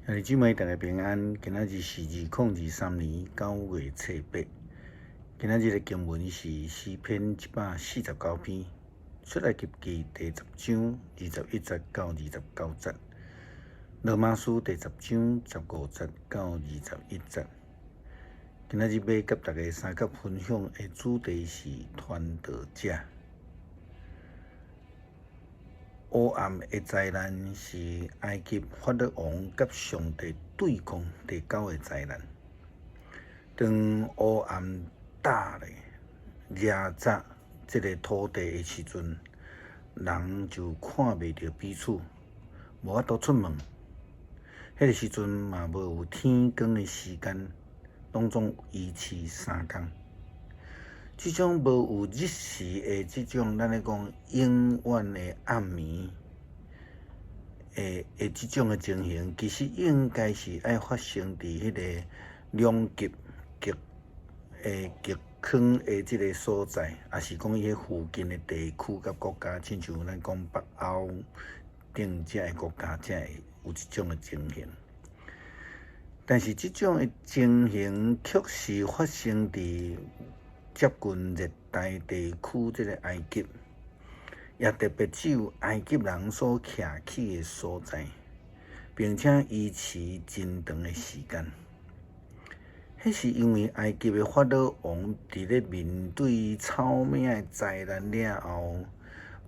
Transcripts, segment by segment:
兄弟姊妹，大家平安。今仔日是2023年9月初8。今仔日的经文是诗篇149篇，出埃及记第10章21节到29节，罗马书第10章15节到21节。今仔日要甲大家三角分享的主题是传道者。黑暗的灾难是埃及法老王甲上帝对抗第9个灾难。当黑暗大咧压榨这个土地的时阵，人就看袂到彼此，无法度出门。迄个时阵嘛无有天光的时间，拢总维持3天。这种无有日时的这种，咱咧讲永远的暗暝的这种的情形，其实应该是爱发生伫迄个两极圈的这个所在，也是讲伊迄附近的地区甲国家，亲像咱讲北欧等遮的国家，才会有这种的情形。但是这种的情形却是发生伫接近热带地区这个埃及，也特别只有埃及人所徛起的所在，并且维持真长的时间。迄是因为埃及的法老王伫咧面对草命的灾难了后，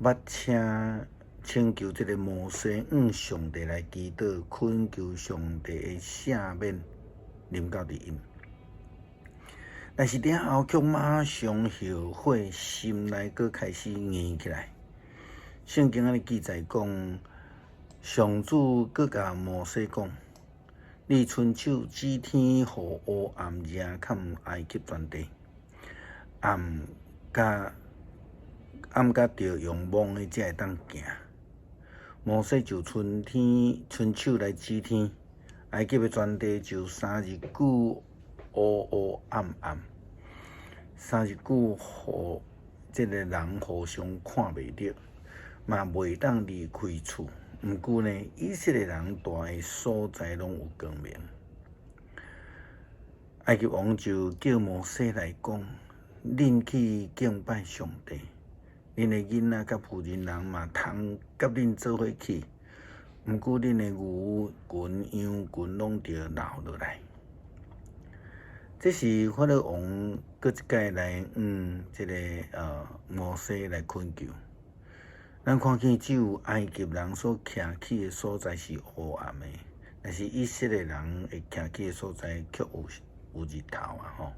捌请求这个摩西向上帝来祈祷，恳求上帝的赦免临到伫因。但是了后却马上后悔，心内阁开始硬起来。圣经里记载讲，上主阁甲摩西讲：“你伸手指天，互黑暗遮看埃及全地，暗甲着用蒙的才会当行。”摩西就伸手来指天，埃及的全地就3日久黑暗，3日久互这个人互相看袂到，嘛袂当离开厝。毋过呢，以色列人住的所在拢有光明。埃及王就叫摩西来讲：“恁去敬拜上帝，恁的囡仔甲妇人人嘛通甲恁做伙去。毋过恁的牛群、羊群拢着留落来。”这是法老王搁一届来这个摩西来恳求。咱看见只有埃及人所徛起的所在是黑暗的，但是以色列人会徛起的所在却有日头啊！吼！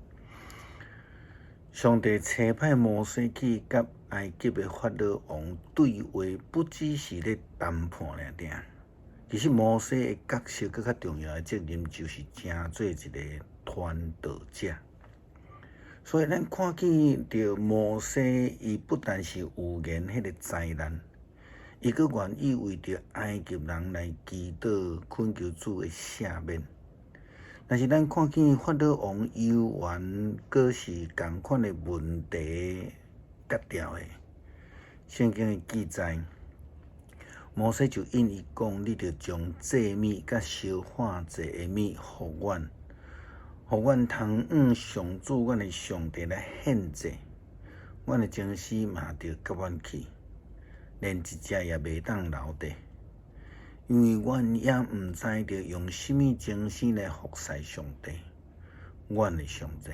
上帝差派摩西去甲埃及的法老王对话，不只是咧谈判尔定。其实摩西的角色更较重要的责任，就是成做一个传道者。所以咱看见着摩西，伊不但是预言迄个灾难，伊阁愿意为着埃及人来祈祷，恳求主的赦免。但是咱看见法老王犹原阁是同款的问题隔掉的。圣经的记载，摩西就因伊讲：“你着将祭物甲烧化祭的物互阮。”互阮通向上主，阮的上帝来献祭，阮的精神嘛着甲阮去，连一只也袂当留地，因为阮也毋知着用什么精神来服侍上帝，阮的上帝。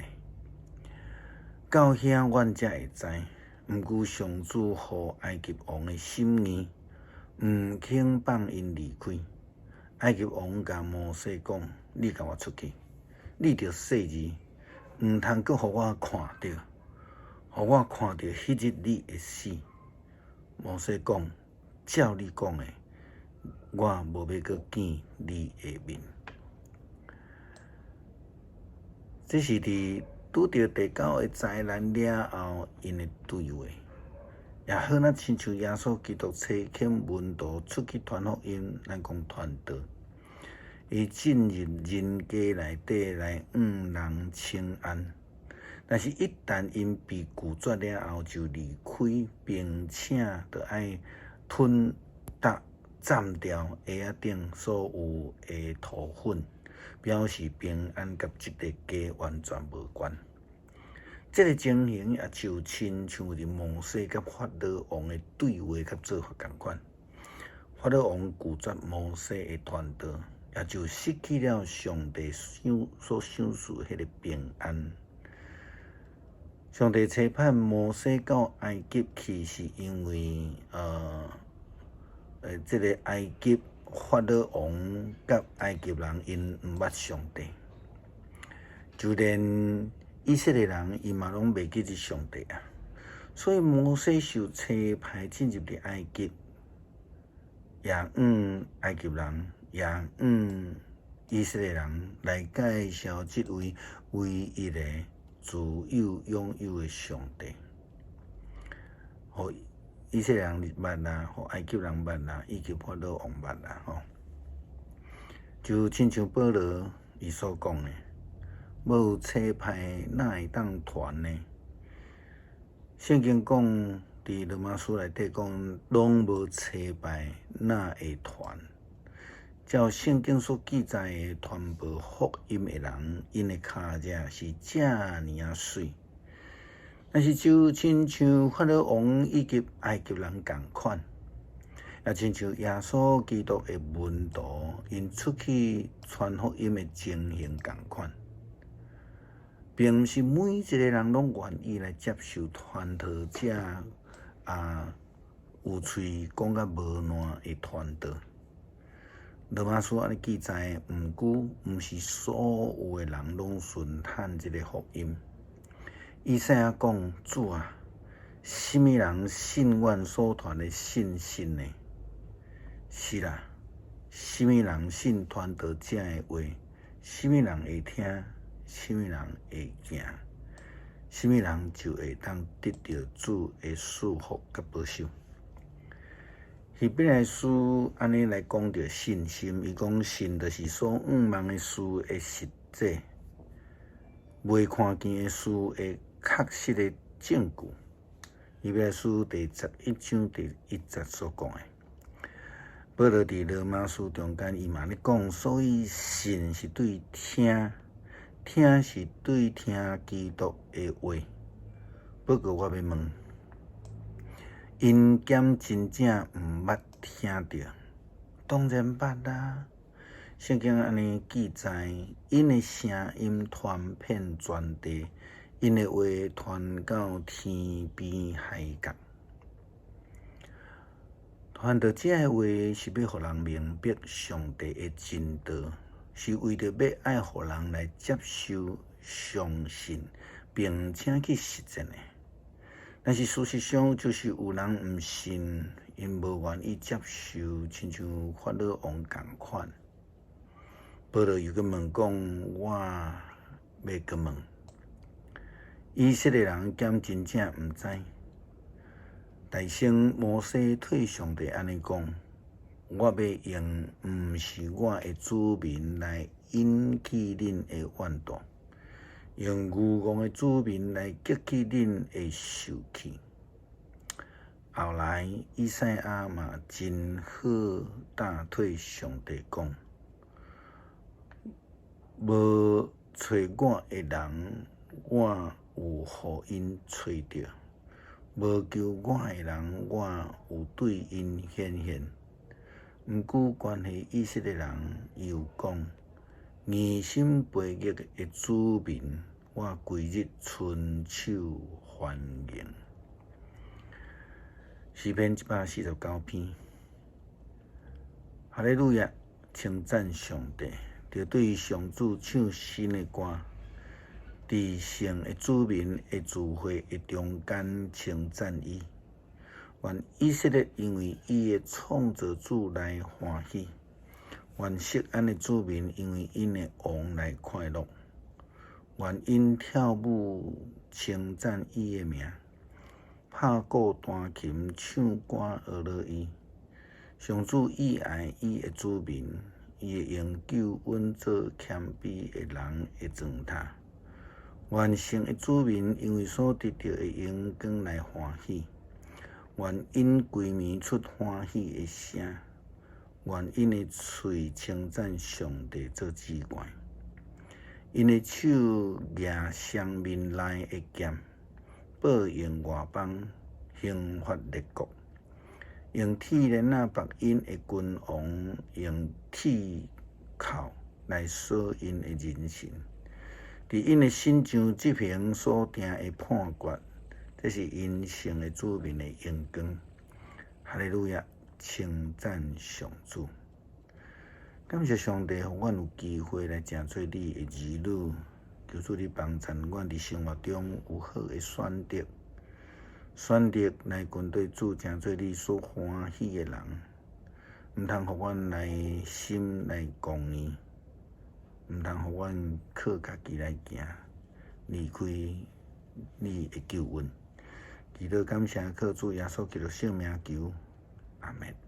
到遐阮才会知，毋过上主互埃及王的心意，毋肯放因离开。埃及王甲摩西讲：“你甲我出去。你着细字，毋通阁互我看到，互我看到迄日你会死。”摩西讲：“照你讲的，我无要阁见你的面。”这是伫拄着第9个灾难了后，因的对话，也好那亲像耶稣基督差遣门徒出去传福音，咱讲传道。伊进入人家内底来人请安，但是一旦因被拒绝了后，就离开，并且着爱吞踏斩掉鞋仔顶所有的土粉，表示平安甲即个家完全无关。这个情形也就亲像伫摩西甲法老王的对话甲做法共款。法老王拒绝摩西的传道，也就失去了上帝所赏赐迄个平安。上帝差派摩西到埃及去，是因为这个埃及法老王甲埃及人因毋捌上帝，就连以色列人伊嘛拢袂记得上帝啊。所以摩西受差派进入了埃及，也埃及人，也以色列人来介绍这位唯一的自有拥有的上帝，互以色列人捌啦，互埃及人捌啦，以及法老王捌啦，吼。就亲像保罗伊所讲的，无差派哪会当传呢？圣经讲伫罗马书内底讲，拢无差派哪会传？照圣经所记载的传播福音的人，因的脚迹是遮尔啊水，但是就亲像法老王以及埃及人共款，也亲像耶稣基督的门徒因出去传福音的情形共款，并毋是每一个人拢愿意来接受传道者有喙讲甲无烂的传道。罗马书安尼记载，毋过毋是所有的人拢顺探这个福音。以赛亚讲：主啊，什么人信阮所传的信息呢？是啦，什么人信传道者的话？什么人会听？什么人会行？什么人就会当得到主的祝福甲保守。希伯来书安尼来讲到信心，伊讲信就是所望的事的实际，未看见的事的确实的证据。希伯来书第11章第1节所讲的，保罗伫罗马书中间伊嘛咧讲，所以信是对听，听是对听基督的话。不过我要问，因检真正毋捌听到？当然捌啦。圣经安尼记载，因的声音传遍全地，因的话传到天边海角。传道者的话是要互人明白上帝的真道，是为着要爱互人来接受、相信，并且去实践的。但是事实上，就是有人毋信，因无愿意接受，亲像法老王共款。保罗又佮问讲：我要佮问，以色列人敢真正毋知？大圣摩西对上帝安尼讲：我要用毋是我的子民来引起恁的怨妒，用愚妄的子民来激起恁的受气。后来以赛亚嘛真好答对上帝讲：无找我的人，我有互因找着；无求我的人，我有对因显现。毋过关系以色列人，伊有讲：疑心悖逆的子民，我规日伸手欢迎。诗篇149篇，哈利路亚，称赞上帝，着对上主唱新的歌，伫圣的子民的聚会的中间称赞伊。愿以色列因为伊的创造主来欢喜，愿锡安的子民因为因的王来快乐，愿因跳舞称赞伊的名，拍鼓弹琴唱歌学乐伊。上主喜爱伊的子民，伊会用救恩做谦卑的人的砖塔。愿圣的子民因为所得到的荣光来欢喜，愿因规暝出欢喜的声，愿因的嘴称赞上帝做之冠，因的手举双面内的剑，报应外邦，刑罚列国。用铁链白因的君王，用铁铐来锁因的人心。伫因的心上执行所定的判决，这是因性的子民的荣光。哈利路亚，称赞上主。感谢上帝，互阮有机会来成做你的儿女。求主你帮助阮伫生活中有好的选择，选择来跟对主，成做你所欢喜的人。毋通互阮来心来公义。毋通互阮靠家己来行，离开你的救恩。祈祷感谢靠主耶稣基督圣名求，阿门。